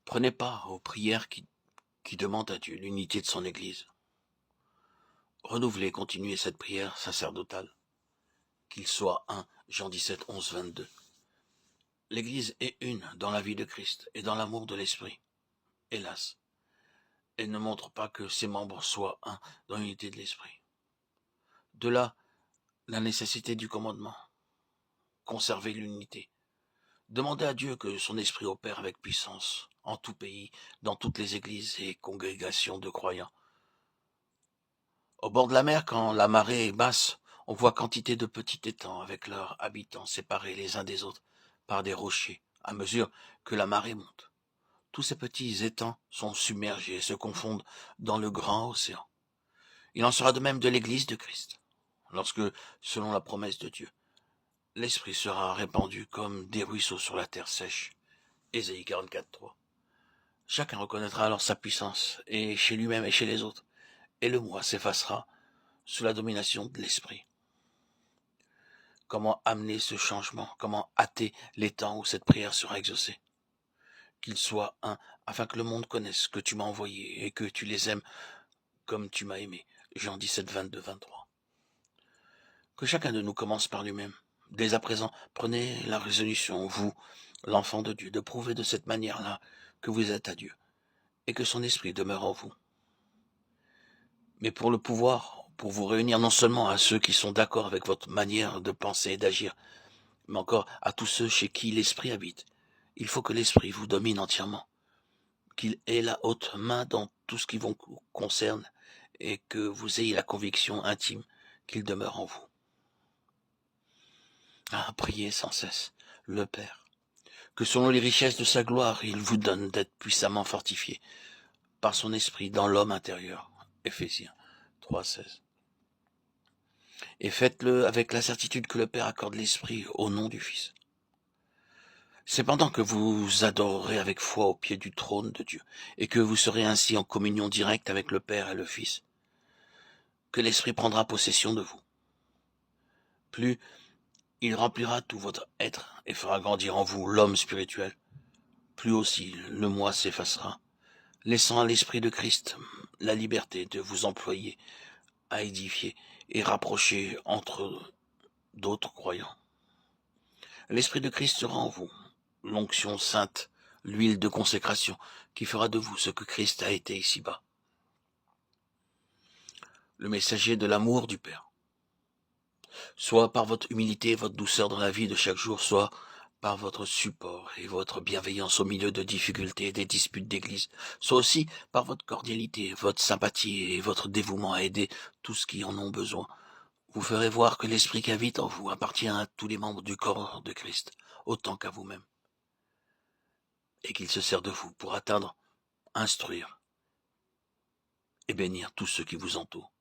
Prenez part aux prières qui demandent à Dieu l'unité de son Église. Renouvelez, continuez cette prière sacerdotale. Qu'il soit un, Jean 17, 11, 22. L'Église est une dans la vie de Christ et dans l'amour de l'Esprit. Hélas, elle ne montre pas que ses membres soient un dans l'unité de l'Esprit. De là, la nécessité du commandement. Conserver l'unité. Demandez à Dieu que son Esprit opère avec puissance en tout pays, dans toutes les églises et congrégations de croyants. Au bord de la mer, quand la marée est basse, on voit quantité de petits étangs avec leurs habitants séparés les uns des autres par des rochers à mesure que la marée monte. Tous ces petits étangs sont submergés et se confondent dans le grand océan. Il en sera de même de l'Église de Christ, lorsque, selon la promesse de Dieu, l'Esprit sera répandu comme des ruisseaux sur la terre sèche. Ésaïe 44, 3. Chacun reconnaîtra alors sa puissance, et chez lui-même et chez les autres, et le moi s'effacera sous la domination de l'Esprit. Comment amener ce changement? Comment hâter les temps où cette prière sera exaucée? Qu'il soit un, afin que le monde connaisse que tu m'as envoyé et que tu les aimes comme tu m'as aimé. Jean 17, 22, 23. Que chacun de nous commence par lui-même. Dès à présent, prenez la résolution, vous, l'enfant de Dieu, de prouver de cette manière-là que vous êtes à Dieu et que son esprit demeure en vous. Mais pour le pouvoir, pour vous réunir non seulement à ceux qui sont d'accord avec votre manière de penser et d'agir, mais encore à tous ceux chez qui l'esprit habite, il faut que l'esprit vous domine entièrement, qu'il ait la haute main dans tout ce qui vous concerne et que vous ayez la conviction intime qu'il demeure en vous. Priez sans cesse le Père, que selon les richesses de sa gloire, il vous donne d'être puissamment fortifié par son esprit dans l'homme intérieur. Éphésiens 3,16. Et faites-le avec la certitude que le Père accorde l'Esprit au nom du Fils. C'est pendant que vous adorerez avec foi au pied du trône de Dieu, et que vous serez ainsi en communion directe avec le Père et le Fils, que l'Esprit prendra possession de vous. Plus il remplira tout votre être et fera grandir en vous l'homme spirituel, plus aussi le moi s'effacera, laissant à l'Esprit de Christ la liberté de vous employer à édifier et rapprocher entre d'autres croyants. L'Esprit de Christ sera en vous, l'onction sainte, l'huile de consécration, qui fera de vous ce que Christ a été ici-bas. Le messager de l'amour du Père. Soit par votre humilité et votre douceur dans la vie de chaque jour, soit par votre support et votre bienveillance au milieu de difficultés et des disputes d'église, soit aussi par votre cordialité, votre sympathie et votre dévouement à aider tous qui en ont besoin. Vous ferez voir que l'esprit qui habite en vous appartient à tous les membres du corps de Christ, autant qu'à vous-même, et qu'il se sert de vous pour atteindre, instruire et bénir tous ceux qui vous entourent.